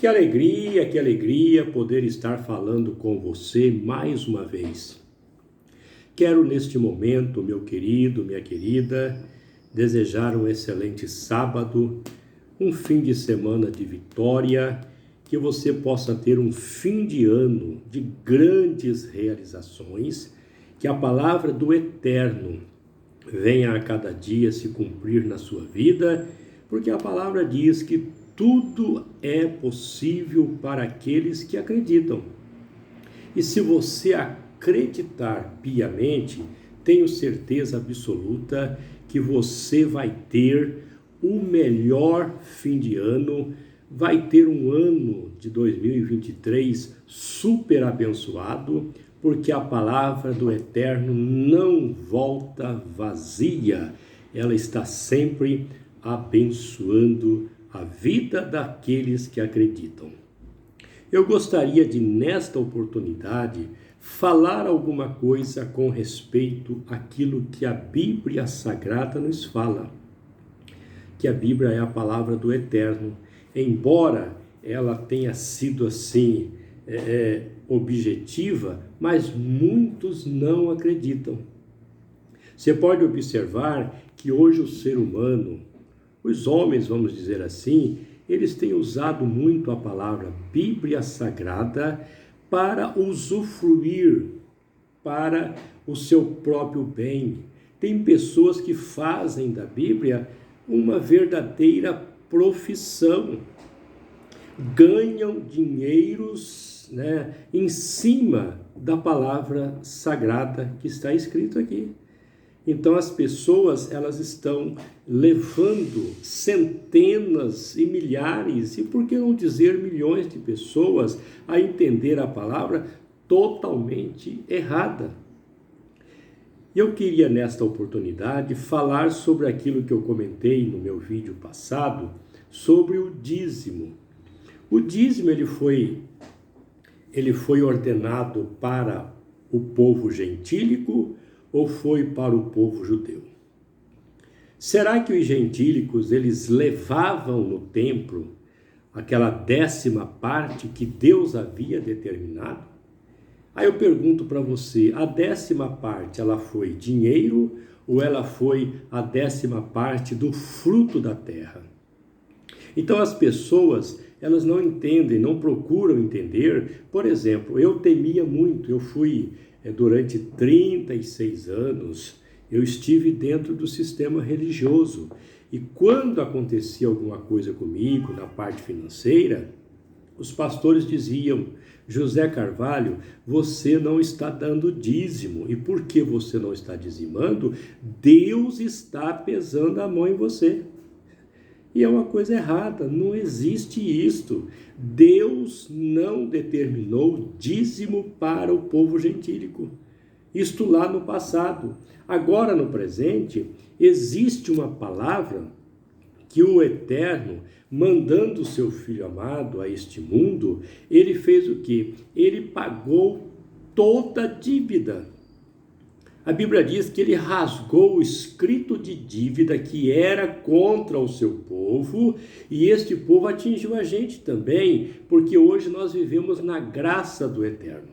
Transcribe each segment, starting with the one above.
Que alegria poder estar falando com você mais uma vez. Quero neste momento, meu querido, minha querida, desejar um excelente sábado, um fim de semana de vitória, que você possa ter um fim de ano de grandes realizações, que a palavra do Eterno venha a cada dia se cumprir na sua vida, porque a palavra diz que tudo é possível para aqueles que acreditam. E se você acreditar piamente, tenho certeza absoluta que você vai ter o melhor fim de ano, vai ter um ano de 2023 super abençoado, porque a palavra do Eterno não volta vazia, ela está sempre abençoando a vida daqueles que acreditam. Eu gostaria de, nesta oportunidade, falar alguma coisa com respeito àquilo que a Bíblia Sagrada nos fala, que a Bíblia é a palavra do Eterno, embora ela tenha sido assim, objetiva, mas muitos não acreditam. Você pode observar que hoje o ser humano, os homens, vamos dizer assim, eles têm usado muito a palavra Bíblia Sagrada para usufruir, para o seu próprio bem. Tem pessoas que fazem da Bíblia uma verdadeira profissão, ganham dinheiros, em cima da palavra sagrada que está escrito aqui. Então as pessoas, elas estão levando centenas e milhares, e por que não dizer milhões de pessoas a entender a palavra totalmente errada. Eu queria nesta oportunidade falar sobre aquilo que eu comentei no meu vídeo passado, sobre o dízimo. O dízimo ele foi ordenado para o povo gentílico ou foi para o povo judeu? Será que os gentílicos, eles levavam no templo aquela 10ª parte que Deus havia determinado? Aí eu pergunto para você, a 10ª parte, ela foi dinheiro ou ela foi a 10ª parte do fruto da terra? Então as pessoas, elas não entendem, não procuram entender. Por exemplo, eu temia muito, eu fui... Durante 36 anos, eu estive dentro do sistema religioso. E quando acontecia alguma coisa comigo, na parte financeira, os pastores diziam: José Carvalho, você não está dando dízimo. E por que você não está dizimando? Deus está pesando a mão em você. E é uma coisa errada, não existe isto. Deus não determinou dízimo para o povo gentílico. Isto lá no passado. Agora, no presente, existe uma palavra que o Eterno, mandando o seu Filho amado a este mundo, ele fez o quê? Ele pagou toda a dívida. A Bíblia diz que ele rasgou o escrito de dívida que era contra o seu povo, e este povo atingiu a gente também, porque hoje nós vivemos na graça do Eterno.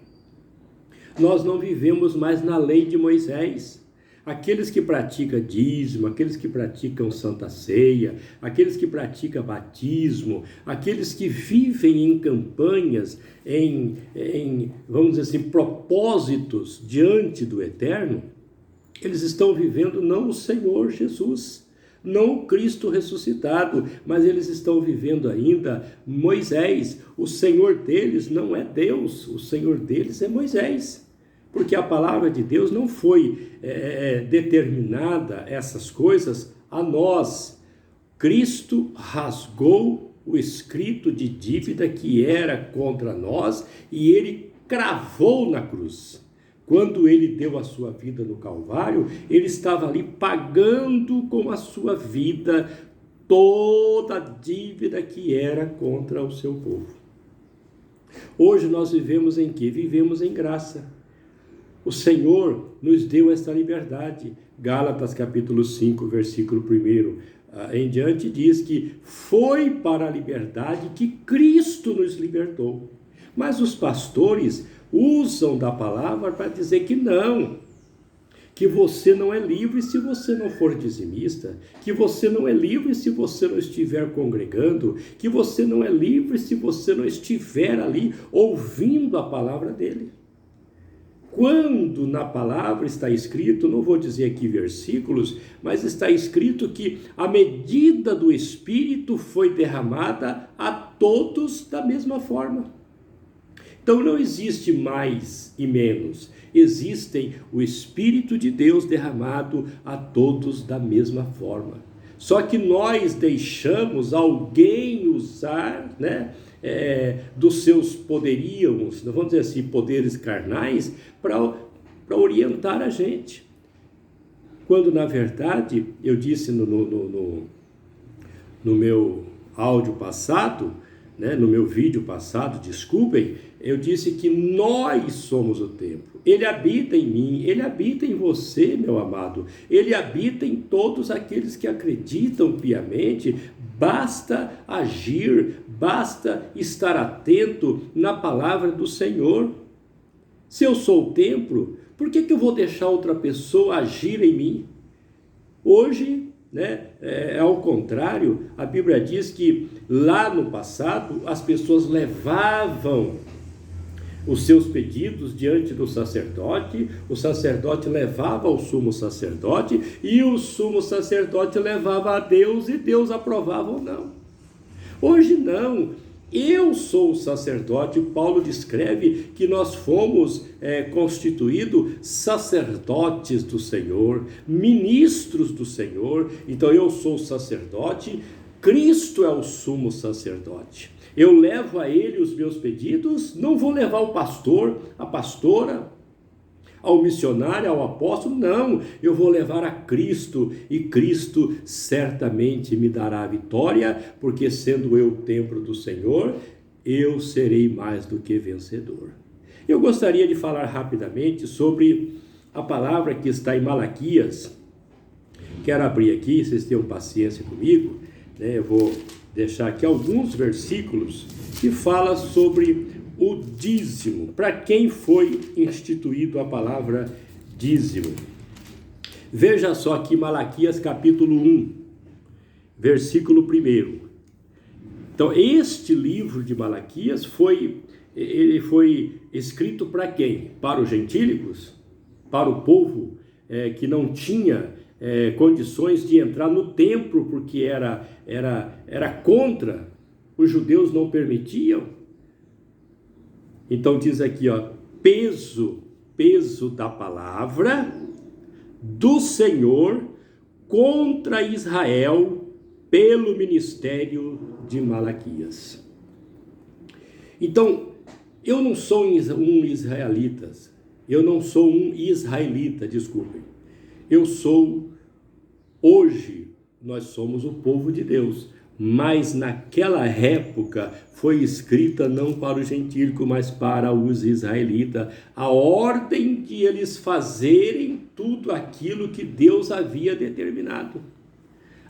Nós não vivemos mais na lei de Moisés. Aqueles que praticam dízimo, aqueles que praticam Santa Ceia, aqueles que praticam batismo, aqueles que vivem em campanhas, vamos dizer assim, propósitos diante do Eterno, eles estão vivendo não o Senhor Jesus, não o Cristo ressuscitado, mas eles estão vivendo ainda Moisés. O Senhor deles não é Deus, o Senhor deles é Moisés. Porque a palavra de Deus não foi determinada, essas coisas, a nós. Cristo rasgou o escrito de dívida que era contra nós e ele cravou na cruz. Quando ele deu a sua vida no Calvário, ele estava ali pagando com a sua vida toda a dívida que era contra o seu povo. Hoje nós vivemos em quê? Vivemos em graça. O Senhor nos deu esta liberdade. Gálatas capítulo 5, versículo 1. em diante diz que foi para a liberdade que Cristo nos libertou. Mas os pastores usam da palavra para dizer que não, que você não é livre se você não for dizimista, que você não é livre se você não estiver congregando, que você não é livre se você não estiver ali ouvindo a palavra dele. Quando na palavra está escrito, não vou dizer aqui versículos, mas está escrito que a medida do Espírito foi derramada a todos da mesma forma. Então não existe mais e menos, existem o Espírito de Deus derramado a todos da mesma forma. Só que nós deixamos alguém usar, dos seus poderios, não vamos dizer assim, poderes carnais, para orientar a gente. Quando na verdade, eu disse no meu áudio passado, no meu vídeo passado, desculpem, eu disse que nós somos o templo. Ele habita em mim, ele habita em você, meu amado. Ele habita em todos aqueles que acreditam piamente. Basta agir, basta estar atento na palavra do Senhor. Se eu sou o templo, por que eu vou deixar outra pessoa agir em mim? Hoje, ao contrário, a Bíblia diz que lá no passado as pessoas levavam os seus pedidos diante do sacerdote, o sacerdote levava ao sumo sacerdote e o sumo sacerdote levava a Deus e Deus aprovava ou não. Hoje não, eu sou o sacerdote. Paulo descreve que nós fomos constituídos sacerdotes do Senhor, ministros do Senhor. Então eu sou o sacerdote, Cristo é o sumo sacerdote. Eu levo a ele os meus pedidos, não vou levar o pastor, a pastora, ao missionário, ao apóstolo, não, eu vou levar a Cristo, e Cristo certamente me dará a vitória, porque sendo eu o templo do Senhor, eu serei mais do que vencedor. Eu gostaria de falar rapidamente sobre a palavra que está em Malaquias. Quero abrir aqui, vocês tenham paciência comigo, eu vou deixar aqui alguns versículos que falam sobre o dízimo, para quem foi instituído a palavra dízimo. Veja só aqui Malaquias capítulo 1, versículo 1. Então este livro de Malaquias foi escrito para quem? Para os gentílicos? Para o povo que não tinha condições de entrar no templo, porque era contra, os judeus não permitiam. Então diz aqui, peso da palavra do Senhor contra Israel pelo ministério de Malaquias. Então, eu não sou um israelita, desculpem. Hoje, nós somos o povo de Deus, mas naquela época foi escrita não para o gentílico, mas para os israelitas, a ordem de eles fazerem tudo aquilo que Deus havia determinado.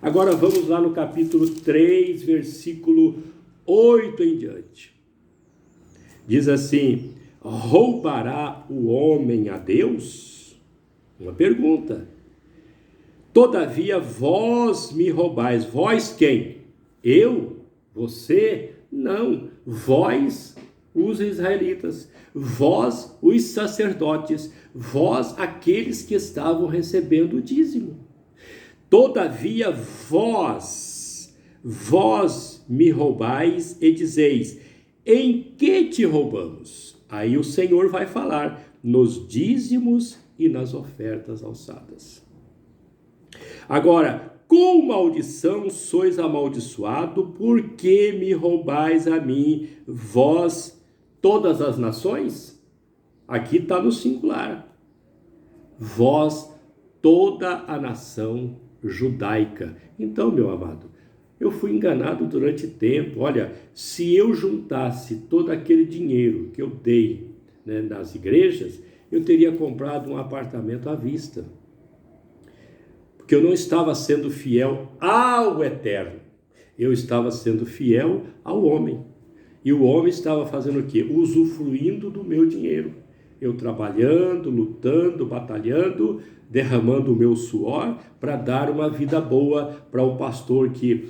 Agora vamos lá no capítulo 3, versículo 8 em diante. Diz assim: roubará o homem a Deus? Uma pergunta. Todavia vós me roubais. Vós quem? Eu? Você? Não. Vós, os israelitas. Vós, os sacerdotes. Vós, aqueles que estavam recebendo o dízimo. Todavia vós me roubais e dizeis: em que te roubamos? Aí o Senhor vai falar: nos dízimos e nas ofertas alçadas. Agora, com maldição sois amaldiçoado, porque me roubais a mim, vós, todas as nações? Aqui está no singular. Vós, toda a nação judaica. Então, meu amado, eu fui enganado durante tempo. Olha, se eu juntasse todo aquele dinheiro que eu dei nas igrejas, eu teria comprado um apartamento à vista. que eu não estava sendo fiel ao eterno, eu estava sendo fiel ao homem. E o homem estava fazendo o quê? Usufruindo do meu dinheiro. Eu trabalhando, lutando, batalhando, derramando o meu suor para dar uma vida boa para o pastor que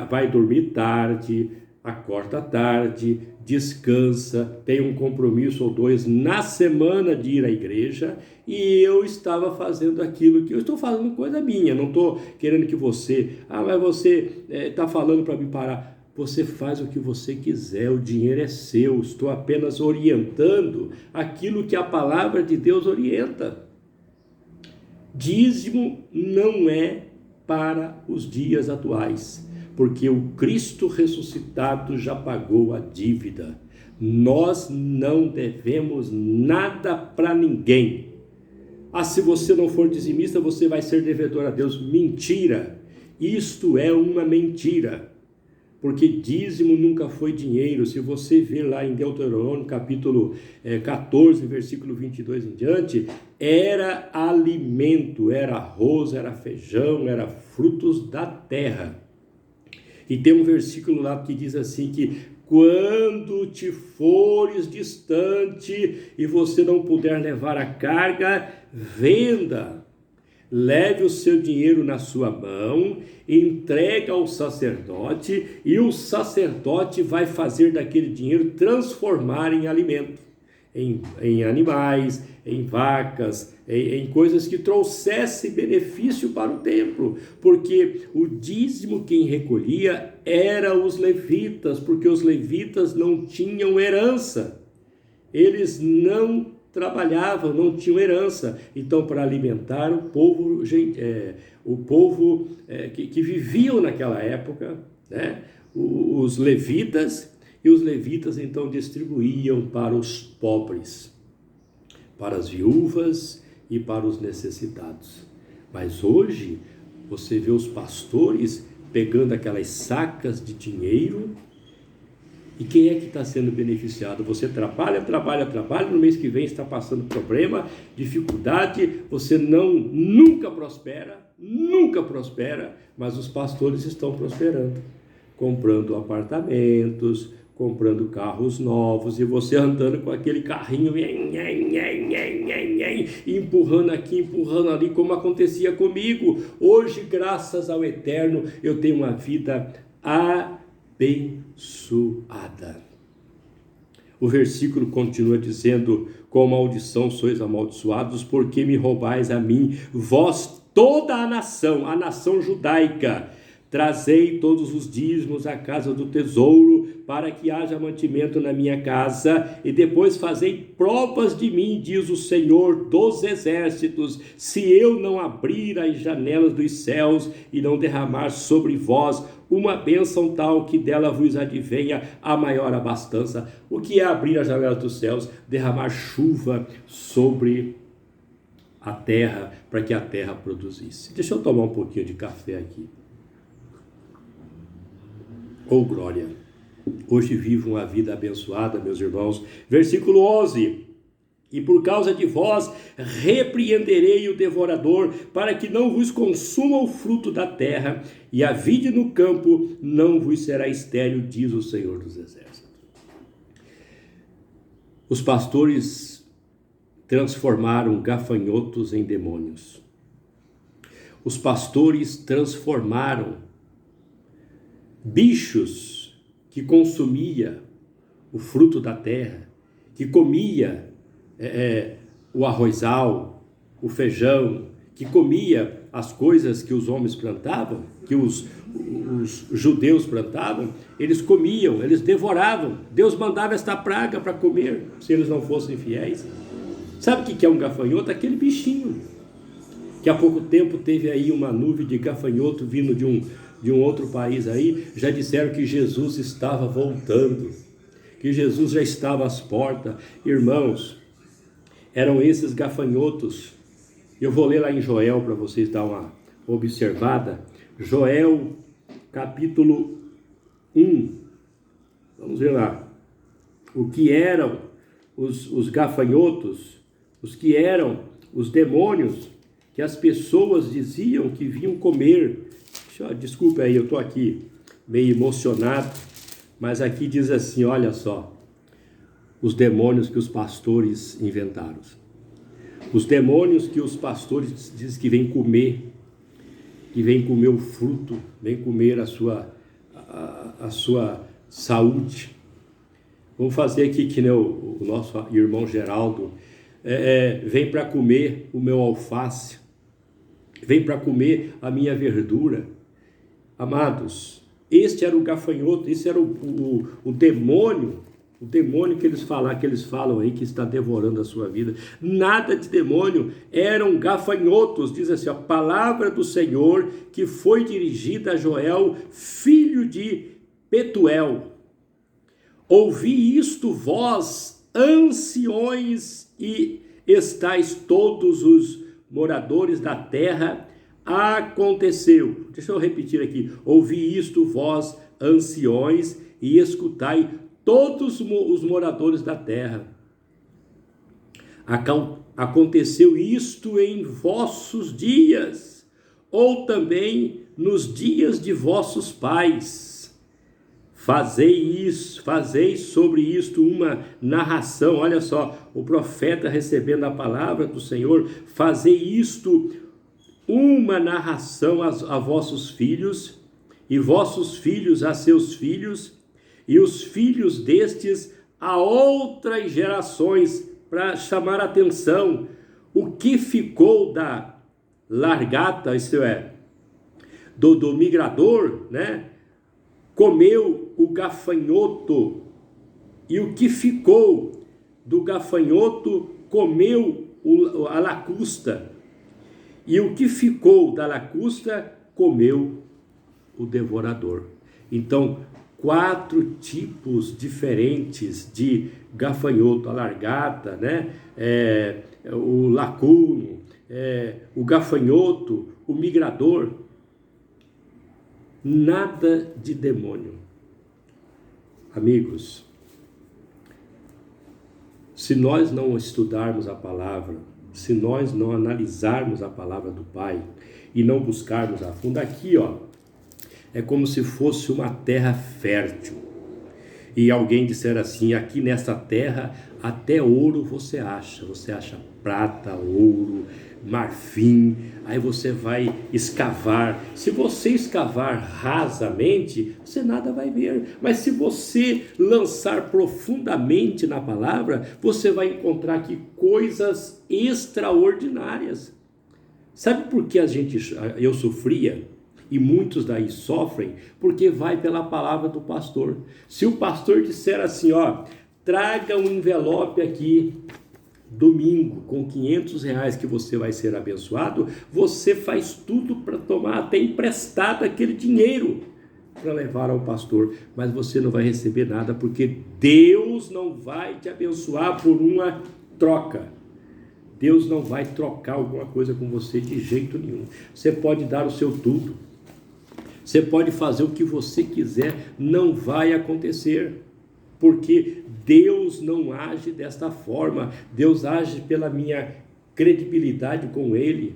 vai dormir tarde, acorda tarde, descansa, tem um compromisso ou dois na semana de ir à igreja, e eu estava fazendo aquilo que eu estou fazendo, coisa minha, não estou querendo que você, mas você está falando para me parar. Você faz o que você quiser, o dinheiro é seu, estou apenas orientando aquilo que a palavra de Deus orienta. Dízimo não é para os dias atuais, porque o Cristo ressuscitado já pagou a dívida. Nós não devemos nada para ninguém. Se você não for dizimista, você vai ser devedor a Deus. Mentira! Isto é uma mentira. Porque dízimo nunca foi dinheiro. Se você ver lá em Deuteronômio, capítulo 14, versículo 22 em diante, era alimento, era arroz, era feijão, era frutos da terra. E tem um versículo lá que diz assim que quando te fores distante e você não puder levar a carga, venda. Leve o seu dinheiro na sua mão, entrega ao sacerdote e o sacerdote vai fazer daquele dinheiro transformar em alimento, em animais, em vacas, em coisas que trouxessem benefício para o templo, porque o dízimo quem recolhia era os levitas, porque os levitas não tinham herança, eles não trabalhavam, não tinham herança. Então, para alimentar o povo, que viviam naquela época, né, os levitas, e os levitas então distribuíam para os pobres, para as viúvas e para os necessitados. Mas hoje, você vê os pastores pegando aquelas sacas de dinheiro. E quem é que está sendo beneficiado? Você trabalha, no mês que vem está passando problema, dificuldade, você nunca prospera, mas os pastores estão prosperando, comprando apartamentos, comprando carros novos, e você andando com aquele carrinho, empurrando aqui, empurrando ali, como acontecia comigo. Hoje, graças ao Eterno, eu tenho uma vida abençoada. O versículo continua dizendo: com maldição sois amaldiçoados, porque me roubais a mim, vós toda a nação judaica. Trazei todos os dízimos à casa do tesouro, para que haja mantimento na minha casa, e depois fazei provas de mim, diz o Senhor dos exércitos, se eu não abrir as janelas dos céus e não derramar sobre vós uma bênção tal que dela vos advenha a maior abastança. O que é abrir as janelas dos céus? Derramar chuva sobre a terra, para que a terra produzisse. Deixa eu tomar um pouquinho de café aqui. Oh glória! Hoje vivo uma vida abençoada, meus irmãos. Versículo 11: e por causa de vós repreenderei o devorador, para que não vos consuma o fruto da terra, e a vide no campo não vos será estéril, diz o Senhor dos Exércitos. Os pastores transformaram gafanhotos em demônios. Os pastores transformaram bichos que consumia o fruto da terra, que comia o arrozal, o feijão, que comia as coisas que os homens plantavam, que os judeus plantavam, eles comiam, eles devoravam. Deus mandava esta praga para comer, se eles não fossem fiéis. Sabe o que é um gafanhoto? Aquele bichinho que há pouco tempo teve aí uma nuvem de gafanhoto vindo de um outro país aí. Já disseram que Jesus estava voltando, que Jesus já estava às portas. Irmãos, eram esses gafanhotos. Eu vou ler lá em Joel para vocês dar uma observada. Joel, capítulo 1. Vamos ver lá. O que eram os gafanhotos, os que eram os demônios. que as pessoas diziam que vinham comer. Desculpa aí, eu estou aqui meio emocionado, mas aqui diz assim, olha só, os demônios que os pastores inventaram. Os demônios que os pastores dizem que vêm comer, o fruto, vêm comer a sua saúde. Vamos fazer aqui que nem o nosso irmão Geraldo, vem para comer o meu alface, vem para comer a minha verdura. Amados, este era o gafanhoto, esse era o demônio que eles falam aí, que está devorando a sua vida. Nada de demônio, eram gafanhotos, diz assim, a palavra do Senhor que foi dirigida a Joel, filho de Petuel. Ouvi isto vós, anciões, e estáis todos os moradores da terra, aconteceu. Deixa eu repetir aqui. Ouvi isto vós, anciões, e escutai todos os moradores da terra. Aconteceu isto em vossos dias, ou também nos dias de vossos pais. Fazei sobre isto uma narração. Olha só, o profeta recebendo a palavra do Senhor. Fazei isto uma narração a vossos filhos, e vossos filhos a seus filhos, e os filhos destes a outras gerações, para chamar a atenção. O que ficou da largata, isto é, do migrador, né? Comeu o gafanhoto, e o que ficou do gafanhoto comeu a lacusta, e o que ficou da lacusta comeu o devorador. Então, 4 tipos diferentes de gafanhoto: a largata, né? O lacuno, o gafanhoto, o migrador. Nada de demônio. Amigos, se nós não estudarmos a palavra, se nós não analisarmos a palavra do Pai e não buscarmos a fundo, aqui, ó, é como se fosse uma terra fértil. E alguém disser assim, aqui nessa terra até ouro você acha prata, ouro, marfim, aí você vai escavar. Se você escavar rasamente, você nada vai ver, mas se você lançar profundamente na palavra, você vai encontrar aqui coisas extraordinárias. Sabe por que eu sofria? E muitos daí sofrem, porque vai pela palavra do pastor. Se o pastor disser assim, ó, traga um envelope aqui, domingo, com R$500 que você vai ser abençoado, você faz tudo para tomar até emprestado aquele dinheiro para levar ao pastor, mas você não vai receber nada, porque Deus não vai te abençoar por uma troca. Deus não vai trocar alguma coisa com você de jeito nenhum. Você pode dar o seu tudo, você pode fazer o que você quiser, não vai acontecer, porque Deus não age desta forma. Deus age pela minha credibilidade com Ele.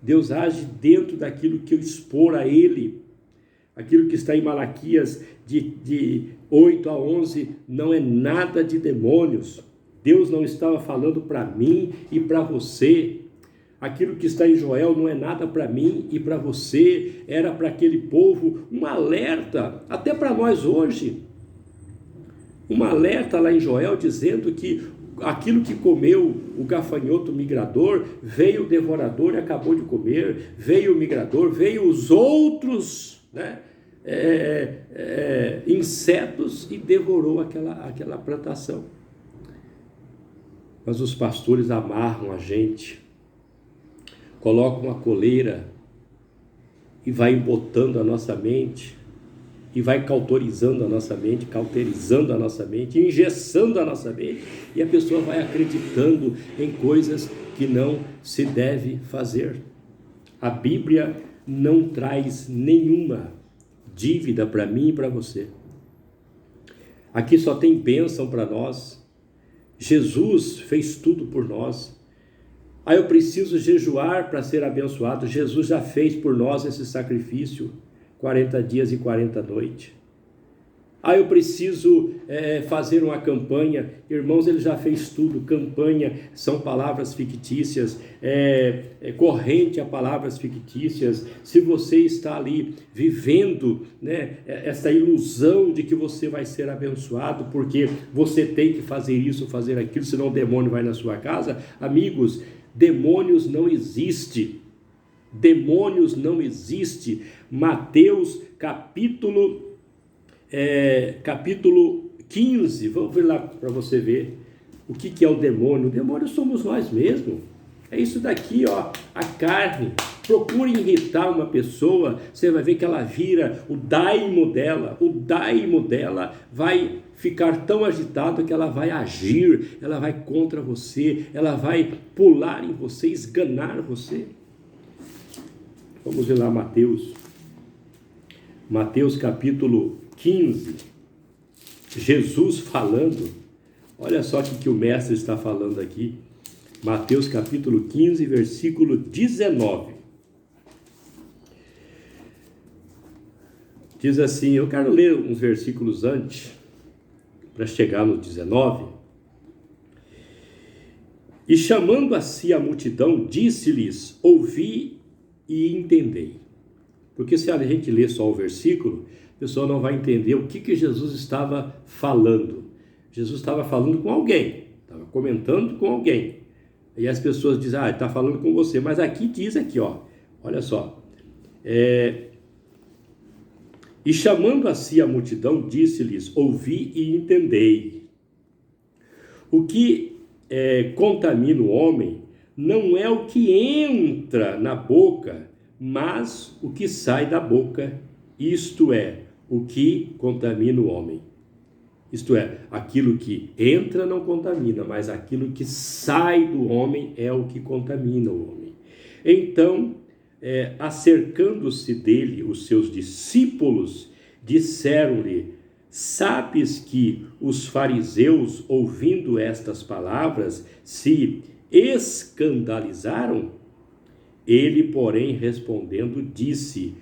Deus age dentro daquilo que eu expor a Ele. Aquilo que está em Malaquias de 8 a 11 não é nada de demônios. Deus não estava falando para mim e para você. Aquilo que está em Joel não é nada para mim e para você, era para aquele povo, um alerta, até para nós hoje. Um alerta lá em Joel dizendo que aquilo que comeu o gafanhoto migrador, veio o devorador e acabou de comer, veio o migrador, veio os outros, né? Insetos e devorou aquela plantação. Mas os pastores amarram a gente, colocam uma coleira e vai embotando a nossa mente, e vai cauterizando a nossa mente, engessando a nossa mente, e a pessoa vai acreditando em coisas que não se deve fazer. A Bíblia não traz nenhuma dívida para mim e para você. Aqui só tem bênção para nós. Jesus fez tudo por nós. Ah, eu preciso jejuar para ser abençoado. Jesus já fez por nós esse sacrifício, 40 dias e 40 noites. Ah, eu preciso fazer uma campanha. Irmãos, ele já fez tudo. Campanha são palavras fictícias, corrente a palavras fictícias. Se você está ali vivendo, né, essa ilusão de que você vai ser abençoado porque você tem que fazer isso, fazer aquilo, senão o demônio vai na sua casa. Amigos, demônios não existem. Demônios não existem. Mateus capítulo 15, vamos ver lá para você ver o que é o demônio. O demônio somos nós mesmos, é isso daqui, ó, a carne. Procure irritar uma pessoa, você vai ver que ela vira, o daimo dela vai ficar tão agitado que ela vai agir, ela vai contra você, ela vai pular em você, esganar você. Vamos ver lá Mateus capítulo 15, Jesus falando, olha só o que o mestre está falando aqui, Mateus capítulo 15, versículo 19, diz assim, eu quero ler uns versículos antes, para chegar no 19, e chamando a si a multidão, disse-lhes, ouvi e entendei, porque se a gente ler só o versículo, o pessoal não vai entender o que Jesus estava falando. Jesus estava falando com alguém, estava comentando com alguém. E as pessoas dizem, ele está falando com você. Mas aqui diz aqui, ó, olha só. E chamando a si a multidão, disse-lhes, ouvi e entendei. O que contamina o homem não é o que entra na boca, mas o que sai da boca, isto é, o que contamina o homem. Isto é, aquilo que entra não contamina, mas aquilo que sai do homem é o que contamina o homem. Então, acercando-se dele, os seus discípulos disseram-lhe, sabes que os fariseus, ouvindo estas palavras, se escandalizaram? Ele, porém, respondendo, disse,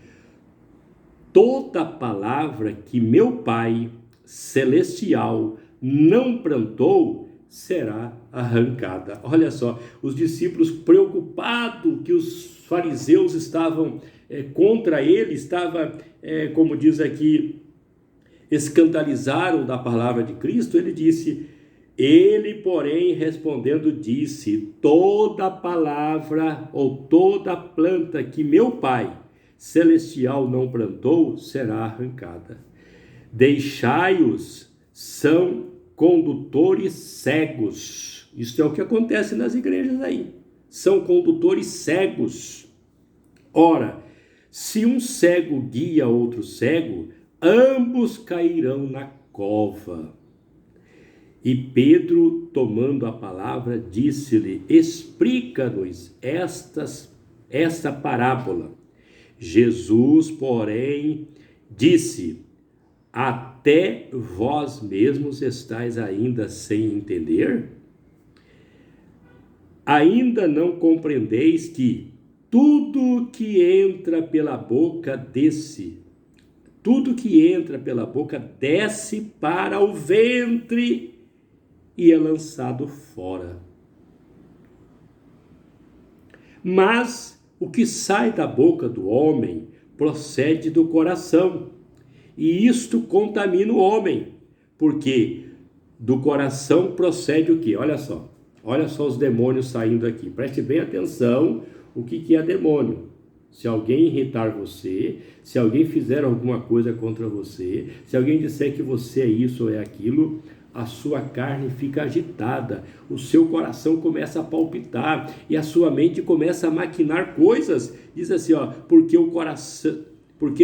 toda palavra que meu Pai celestial não plantou será arrancada. Olha só, os discípulos preocupados que os fariseus estavam contra ele, como diz aqui, escandalizaram da palavra de Cristo, ele disse, ele, porém, respondendo, disse, toda palavra ou toda planta que meu Pai celestial não plantou, será arrancada. Deixai-os, são condutores cegos. Isso é o que acontece nas igrejas aí. São condutores cegos. Ora, se um cego guia outro cego, ambos cairão na cova. E Pedro, tomando a palavra, disse-lhe, explica-nos esta parábola. Jesus, porém, disse, até vós mesmos estáis ainda sem entender? Ainda não compreendeis que tudo que entra pela boca desce para o ventre e é lançado fora. Mas o que sai da boca do homem procede do coração, e isto contamina o homem, porque do coração procede o quê? Olha só os demônios saindo aqui, preste bem atenção o que é demônio. Se alguém irritar você, se alguém fizer alguma coisa contra você, se alguém disser que você é isso ou é aquilo, a sua carne fica agitada, o seu coração começa a palpitar e a sua mente começa a maquinar coisas. Diz assim, ó, porque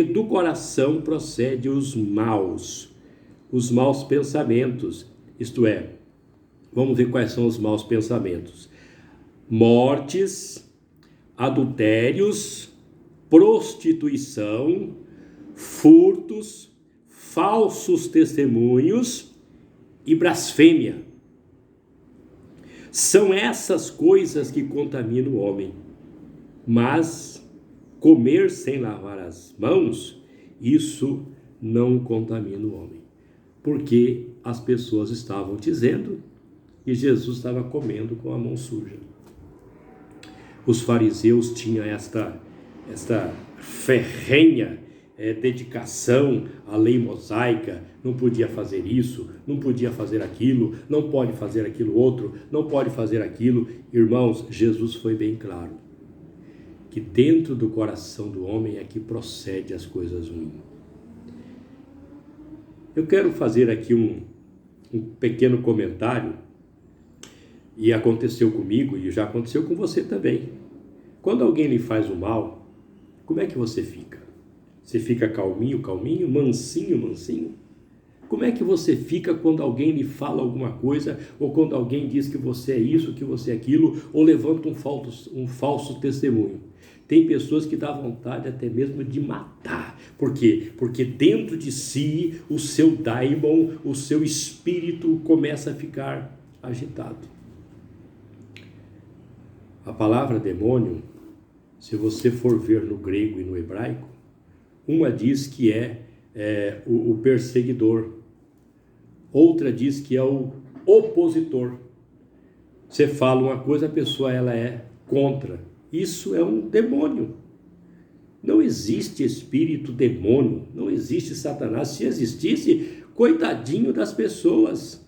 do coração procede os maus pensamentos. Isto é, vamos ver quais são os maus pensamentos: mortes, adultérios, prostituição, furtos, falsos testemunhos e blasfêmia. São essas coisas que contaminam o homem. Mas comer sem lavar as mãos, isso não contamina o homem. Porque as pessoas estavam dizendo que Jesus estava comendo com a mão suja. Os fariseus tinham esta ferrenha dedicação à lei mosaica, não podia fazer isso, não podia fazer aquilo, não pode fazer aquilo outro, não pode fazer aquilo. Irmãos, Jesus foi bem claro, que dentro do coração do homem é que procede as coisas ruins. Eu quero fazer aqui um pequeno comentário, e aconteceu comigo, e já aconteceu com você também. Quando alguém lhe faz o mal, como é que você fica? Você fica calminho, calminho, mansinho, mansinho? Como é que você fica quando alguém lhe fala alguma coisa, ou quando alguém diz que você é isso, que você é aquilo, ou levanta um falso testemunho? Tem pessoas que dá vontade até mesmo de matar. Por quê? Porque dentro de si, o seu daimon, o seu espírito começa a ficar agitado. A palavra demônio, se você for ver no grego e no hebraico, uma diz que é o perseguidor, outra diz que é o opositor. Você fala uma coisa, a pessoa ela é contra. Isso é um demônio. Não existe espírito demônio, não existe Satanás. Se existisse, coitadinho das pessoas.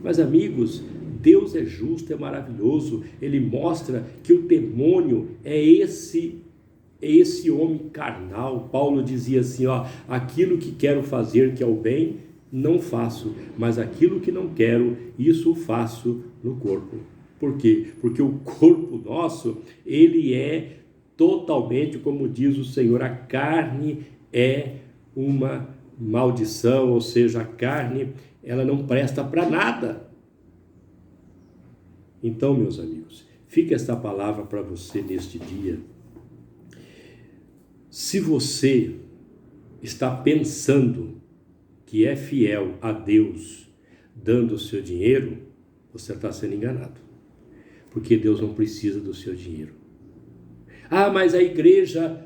Mas amigos, Deus é justo, é maravilhoso. Ele mostra que o demônio é esse homem carnal. Paulo dizia assim, aquilo que quero fazer, que é o bem, não faço, mas aquilo que não quero, isso faço no corpo. Por quê? Porque o corpo nosso, ele é totalmente, como diz o Senhor, a carne é uma maldição, ou seja, a carne, ela não presta para nada. Então, meus amigos, fica esta palavra para você neste dia. Se você está pensando que é fiel a Deus dando o seu dinheiro, você está sendo enganado. Porque Deus não precisa do seu dinheiro. Mas a igreja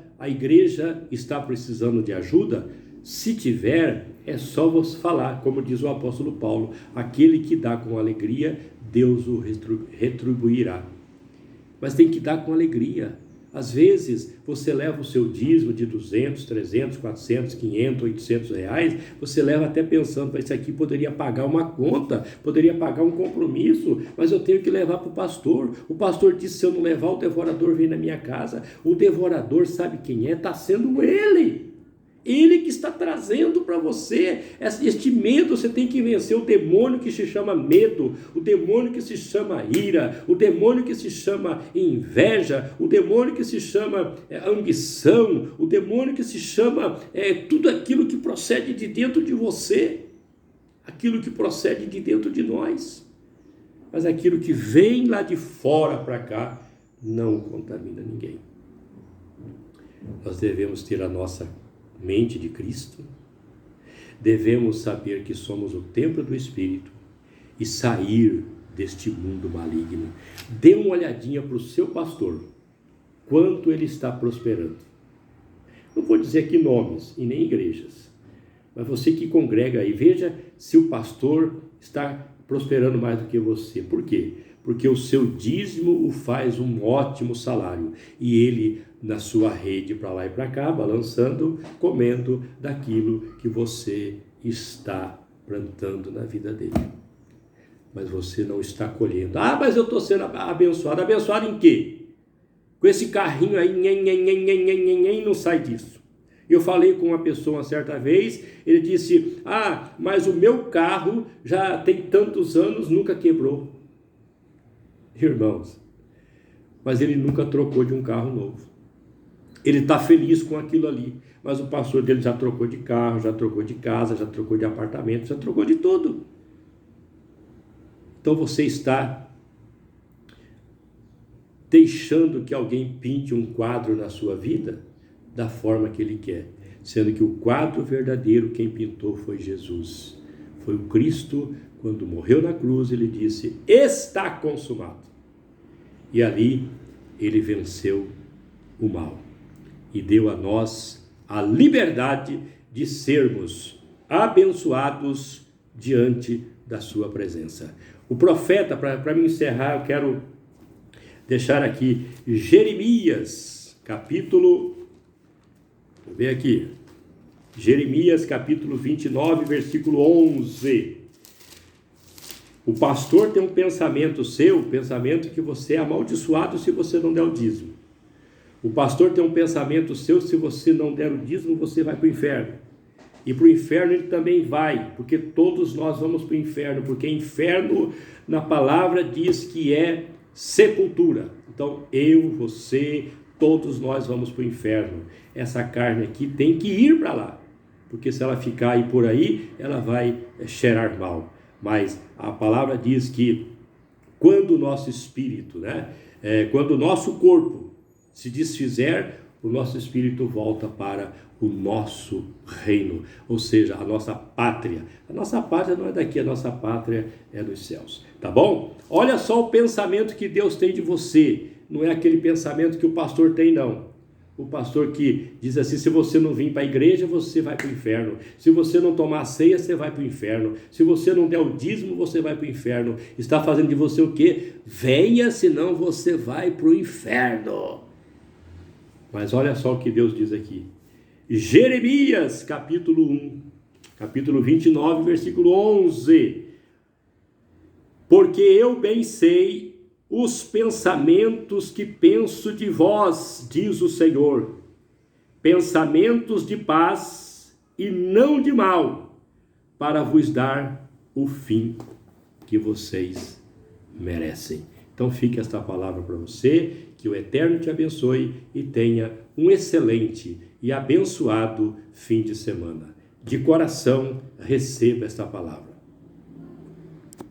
está precisando de ajuda? Se tiver, é só você falar, como diz o apóstolo Paulo, aquele que dá com alegria, Deus o retribuirá. Mas tem que dar com alegria. Às vezes, você leva o seu dízimo de 200, 300, 400, 500, 800 reais, você leva até pensando, isso aqui poderia pagar uma conta, poderia pagar um compromisso, mas eu tenho que levar para o pastor. O pastor disse, se eu não levar, o devorador vem na minha casa. O devorador sabe quem é? Está sendo ele. Ele que está trazendo para você este medo. Você tem que vencer o demônio que se chama medo, o demônio que se chama ira, o demônio que se chama inveja, o demônio que se chama ambição, o demônio que se chama tudo aquilo que procede de dentro de você, aquilo que procede de dentro de nós. Mas aquilo que vem lá de fora para cá não contamina ninguém. Nós devemos ter a nossa mente de Cristo, devemos saber que somos o templo do Espírito e sair deste mundo maligno. Dê uma olhadinha para o seu pastor, quanto ele está prosperando. Não vou dizer aqui nomes e nem igrejas, mas você que congrega aí, veja se o pastor está prosperando mais do que você. Por quê? Porque o seu dízimo o faz um ótimo salário e ele na sua rede para lá e para cá, balançando, comendo daquilo que você está plantando na vida dele. Mas você não está colhendo. Mas eu estou sendo abençoado. Abençoado em quê? Com esse carrinho aí, não sai disso. Eu falei com uma pessoa uma certa vez, ele disse, mas o meu carro já tem tantos anos, nunca quebrou. Irmãos, mas ele nunca trocou de um carro novo. Ele está feliz com aquilo ali, mas o pastor dele já trocou de carro, já trocou de casa, já trocou de apartamento, já trocou de tudo. Então você está deixando que alguém pinte um quadro na sua vida da forma que ele quer, sendo que o quadro verdadeiro quem pintou foi Jesus. Foi o Cristo quando morreu na cruz, ele disse: está consumado. E ali ele venceu o mal e deu a nós a liberdade de sermos abençoados diante da sua presença. O profeta, para me encerrar, eu quero deixar aqui Jeremias, capítulo, vou ver aqui, Jeremias capítulo 29, versículo 11. O pastor tem um pensamento seu, pensamento que você é amaldiçoado se você não der o dízimo. O pastor tem um pensamento seu, se você não der o dízimo, você vai para o inferno. E para o inferno ele também vai, porque todos nós vamos para o inferno, porque inferno na palavra diz que é sepultura. Então eu, você, todos nós vamos para o inferno. Essa carne aqui tem que ir para lá, porque se ela ficar aí por aí, ela vai cheirar mal. Mas a palavra diz que quando o nosso espírito, quando o nosso corpo se desfizer, o nosso espírito volta para o nosso reino, ou seja, a nossa pátria. A nossa pátria não é daqui, a nossa pátria é dos céus, tá bom? Olha só o pensamento que Deus tem de você, não é aquele pensamento que o pastor tem, não. O pastor que diz assim: se você não vir para a igreja, você vai para o inferno. Se você não tomar a ceia, você vai para o inferno. Se você não der o dízimo, você vai para o inferno. Está fazendo de você o quê? Venha, senão você vai para o inferno. Mas olha só o que Deus diz aqui. Jeremias, capítulo 1, capítulo 29, versículo 11. Porque eu bem sei os pensamentos que penso de vós, diz o Senhor, pensamentos de paz e não de mal, para vos dar o fim que vocês merecem. Então fique esta palavra para você, que o Eterno te abençoe e tenha um excelente e abençoado fim de semana. De coração, receba esta palavra.